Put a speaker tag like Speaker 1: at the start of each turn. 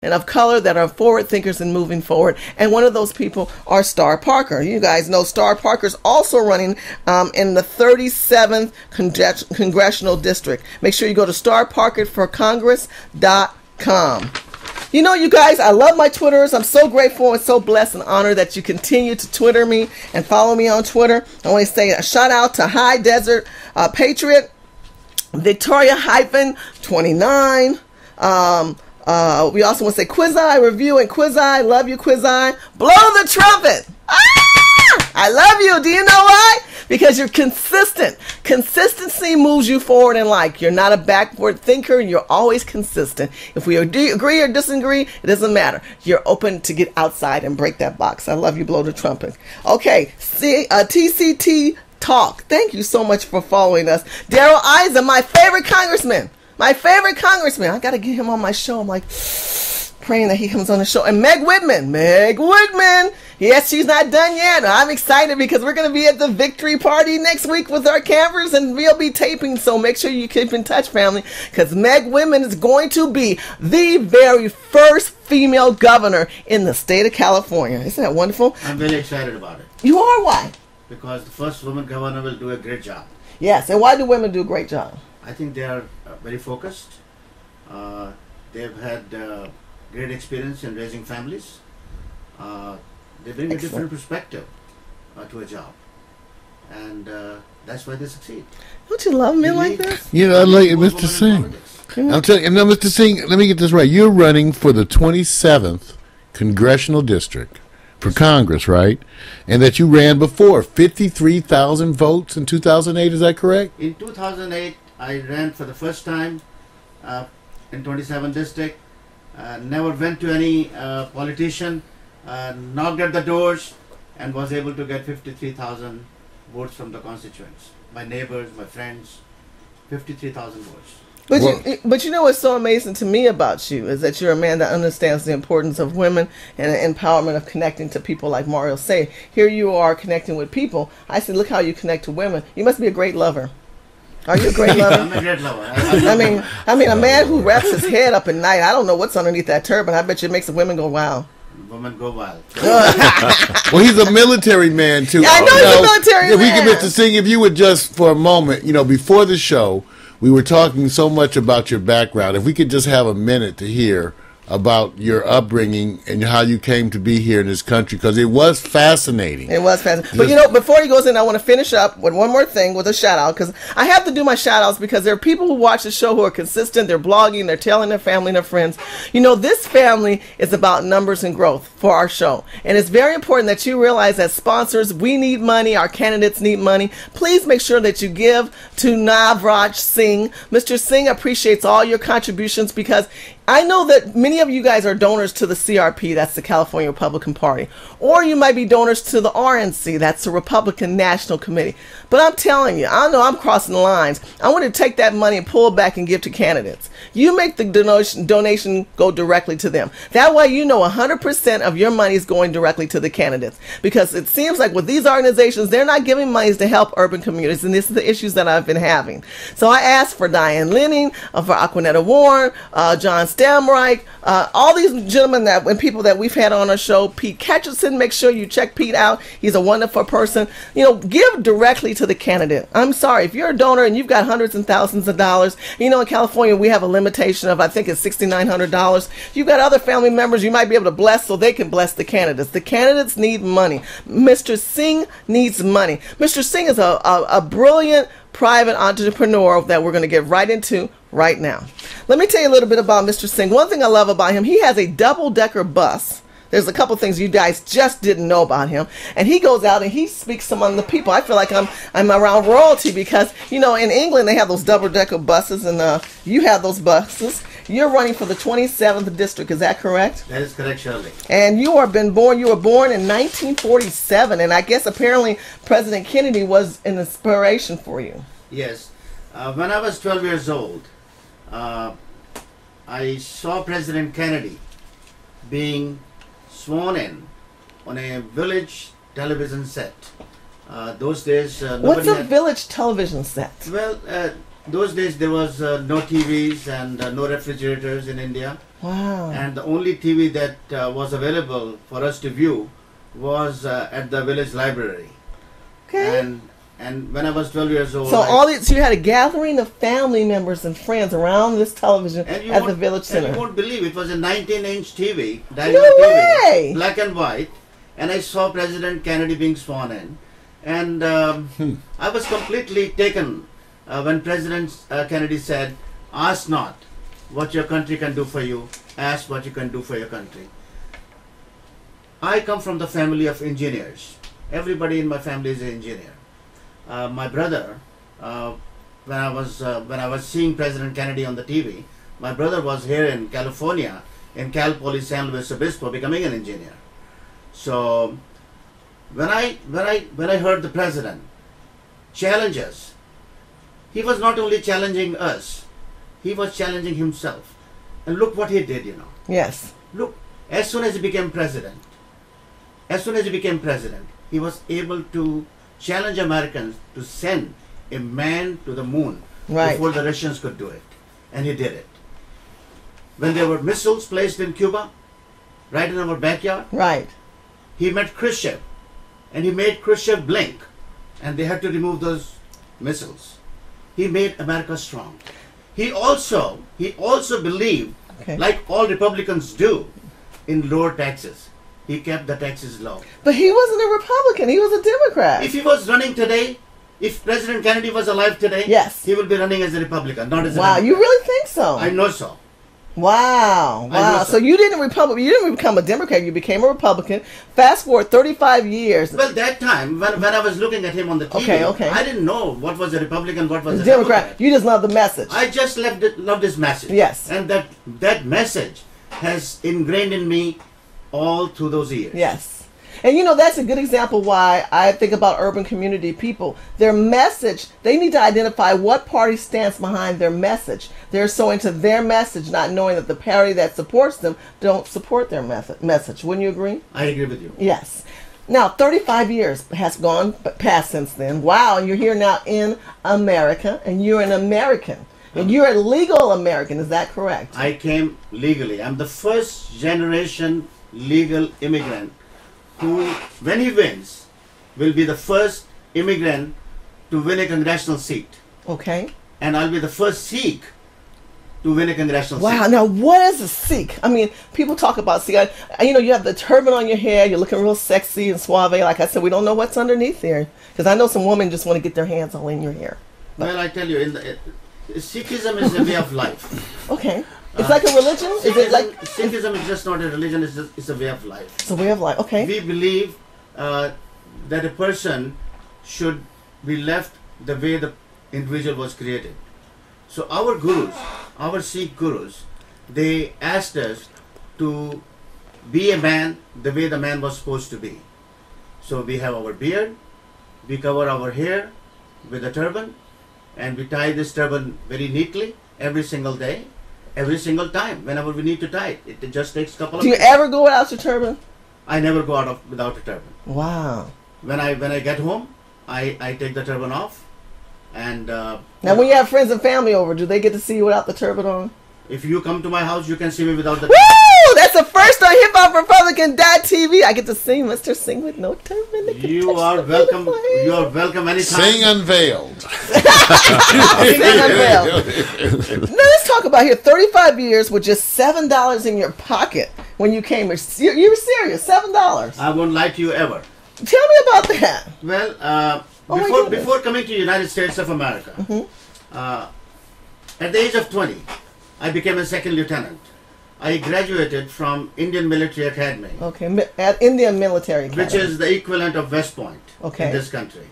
Speaker 1: and of color that are forward thinkers and moving forward. And one of those people are Star Parker. You guys know Star Parker's also running in the 37th Congressional District. Make sure you go to starparkerforcongress.com. You know, you guys, I love my Twitters. I'm so grateful and so blessed and honored that you continue to Twitter me and follow me on Twitter. I want to say a shout out to High Desert Patriot, Victoria-29. We also want to say Quizeye Review and Quizeye. Love you, Quizeye. Blow the trumpet. I love you. Do you know why? Because you're consistent. Consistency moves you forward in life. You're not a backward thinker. You're always consistent. If we agree or disagree, it doesn't matter. You're open to get outside and break that box. I love you. Blow the trumpet. Okay. TCT Talk. Thank you so much for following us. Daryl Isa, my favorite congressman. My favorite congressman. I got to get him on my show. I'm like praying that he comes on the show. And Meg Whitman. Yes, she's not done yet. I'm excited because we're going to be at the victory party next week with our campers, and we'll be taping. So make sure you keep in touch, family, because Meg Whitman is going to be the very first female governor in the state of California. Isn't that wonderful?
Speaker 2: I'm very excited about it.
Speaker 1: You are? Why?
Speaker 2: Because the first woman governor will do a great job.
Speaker 1: Yes, and why do women do a great job?
Speaker 2: I think they are very focused. They've had great experience in raising families. They bring a different perspective to a job, and that's why they succeed.
Speaker 1: Don't you love men like this?
Speaker 3: You know, I like Mr. Singh. I'm telling you, no, Mr. Singh, let me get this right. You're running for the 27th Congressional District for Congress, right? And that you ran before 53,000 votes in 2008. Is that correct?
Speaker 2: In 2008, I ran for the first time in 27th District. Never went to any politician. Knocked at the doors and was able to get 53,000 votes from the constituents. My neighbors, my friends, 53,000 votes.
Speaker 1: But you know what's so amazing to me about you is that you're a man that understands the importance of women and the empowerment of connecting to people like Mario say. Here you are connecting with people. I said, look how you connect to women. You must be a great lover. Are you a great lover?
Speaker 2: I'm a great lover.
Speaker 1: I mean, a man who wraps his head up at night, I don't know what's underneath that turban. I bet you it makes the women go wild.
Speaker 2: Women go wild.
Speaker 3: Well, he's a military man, too.
Speaker 1: Yeah, I know he's a military man.
Speaker 3: We can, Mr. Singh, if you would just for a moment, before the show, we were talking so much about your background. If we could just have a minute to hear about your upbringing and how you came to be here in this country, because it was fascinating.
Speaker 1: It was fascinating. But before he goes in, I want to finish up with one more thing with a shout out, because I have to do my shout outs because there are people who watch the show who are consistent. They're blogging, they're telling their family and their friends. This family is about numbers and growth for our show. And it's very important that you realize that sponsors, we need money, our candidates need money. Please make sure that you give to Navraj Singh. Mr. Singh appreciates all your contributions because I know that many of you guys are donors to the CRP, that's the California Republican Party, or you might be donors to the RNC, that's the Republican National Committee. But I'm telling you, I know I'm crossing the lines. I want to take that money and pull it back and give to candidates. You make the donation go directly to them. That way 100% of your money is going directly to the candidates. Because it seems like with these organizations, they're not giving monies to help urban communities, and this is the issues that I've been having. So I asked for Diane Lenning, for Aquanetta Warren, John Stamreich, all these gentlemen and people that we've had on our show. Pete Ketcherson, make sure you check Pete out. He's a wonderful person. Give directly to the candidate. I'm sorry, if you're a donor and you've got hundreds and thousands of dollars, in California we have a limitation of, I think it's $6,900. You've got other family members you might be able to bless so they can bless the candidates. The candidates need money. Mr. Singh needs money. Mr. Singh is a brilliant private entrepreneur that we're going to get right into right now. Let me tell you a little bit about Mr. Singh. One thing I love about him, he has a double-decker bus. There's a couple things you guys just didn't know about him. And he goes out and he speaks among the people. I feel like I'm around royalty because, in England they have those double-decker buses, and you have those buses. You're running for the 27th district, is that correct?
Speaker 2: That is correct, Shirley.
Speaker 1: And you were born in 1947, and I guess apparently President Kennedy was an inspiration for you.
Speaker 2: Yes. When I was 12 years old, I saw President Kennedy being sworn in on a village television set. Those days,
Speaker 1: what's a village television set?
Speaker 2: Well, those days there was no TVs and no refrigerators in India.
Speaker 1: Wow.
Speaker 2: And the only TV that was available for us to view was at the village library.
Speaker 1: Okay.
Speaker 2: And when I was 12 years old,
Speaker 1: So you had a gathering of family members and friends around this television at the village center.
Speaker 2: And you won't believe it was a 19-inch TV,
Speaker 1: No way!
Speaker 2: black and white, and I saw President Kennedy being sworn in, and I was completely taken when President Kennedy said, "Ask not what your country can do for you, ask what you can do for your country." I come from the family of engineers. Everybody in my family is an engineer. My brother, when I was seeing President Kennedy on the TV, my brother was here in California, in Cal Poly San Luis Obispo, becoming an engineer. So when I heard the president challenge us, he was not only challenging us, he was challenging himself. And look what he did, you know.
Speaker 1: Yes.
Speaker 2: Look, as soon as he became president, he was able to challenge Americans to send a man to the moon before the Russians could do it. And he did it. When there were missiles placed in Cuba, right in our backyard, he met Khrushchev, and he made Khrushchev blink, and they had to remove those missiles. He made America strong. He also believed, like all Republicans do, in lower taxes. He kept the taxes low.
Speaker 1: But he wasn't a Republican. He was a Democrat.
Speaker 2: If he was running today, if President Kennedy was alive today,
Speaker 1: yes,
Speaker 2: he would be running as a Republican, not as a
Speaker 1: Democrat. You really think so?
Speaker 2: I know so.
Speaker 1: Wow. So you didn't become a Democrat. You became a Republican. Fast forward 35 years.
Speaker 2: Well, that time, when I was looking at him on the TV, I didn't know what was a Republican, what was a Democrat.
Speaker 1: You just loved the message.
Speaker 2: I just loved his message.
Speaker 1: Yes.
Speaker 2: And that message has ingrained in me all through those years.
Speaker 1: Yes. And you know, that's a good example why I think about urban community people. Their message, they need to identify what party stands behind their message. They're so into their message, not knowing that the party that supports them don't support their message. Wouldn't you agree?
Speaker 2: I agree with you.
Speaker 1: Yes. Now, 35 years has gone past since then. Wow, and you're here now in America, and you're an American. And you're a legal American, is that correct?
Speaker 2: I came legally. I'm the first generation legal immigrant who, when he wins, will be the first immigrant to win a congressional seat.
Speaker 1: Okay.
Speaker 2: And I'll be the first Sikh to win a congressional seat.
Speaker 1: Wow, now what is a Sikh? I mean, people talk about Sikh. You know, you have the turban on your head, you're looking real sexy and suave. Like I said, we don't know what's underneath there. Because I know some women just want to get their hands all in your hair. But
Speaker 2: well, I tell you, Sikhism is a way of life.
Speaker 1: Okay. It's like a religion?
Speaker 2: Sikhism is just not a religion, it's a way of life.
Speaker 1: It's a way of life, okay.
Speaker 2: We believe that a person should be left the way the individual was created. So our gurus, our Sikh gurus, they asked us to be a man the way the man was supposed to be. So we have our beard, we cover our hair with a turban, and we tie this turban very neatly every single day. Every single time, whenever we need to tie it. It just takes a couple of minutes.
Speaker 1: Do you ever go without your turban?
Speaker 2: I never go out without a turban.
Speaker 1: Wow.
Speaker 2: When I get home, I take the turban off. And
Speaker 1: now when you have friends and family over, do they get to see you without the turban on?
Speaker 2: If you come to my house, you can see me without the
Speaker 1: turban. Woo! That's the first on Hip Hop Republican.tv. I get to sing Mr. Sing with no turban.
Speaker 2: You are welcome. You are welcome anytime.
Speaker 3: Sing unveiled.
Speaker 1: Sing unveiled. Now let's talk about here. 35 years with just $7 in your pocket when you came here. You were serious. $7.
Speaker 2: I won't lie to you ever.
Speaker 1: Tell me about that.
Speaker 2: Well, before coming to United States of America, at the age of 20, I became a second lieutenant. I graduated from Indian Military Academy.
Speaker 1: Okay, at Indian Military Academy.
Speaker 2: Which is the equivalent of West Point in this country.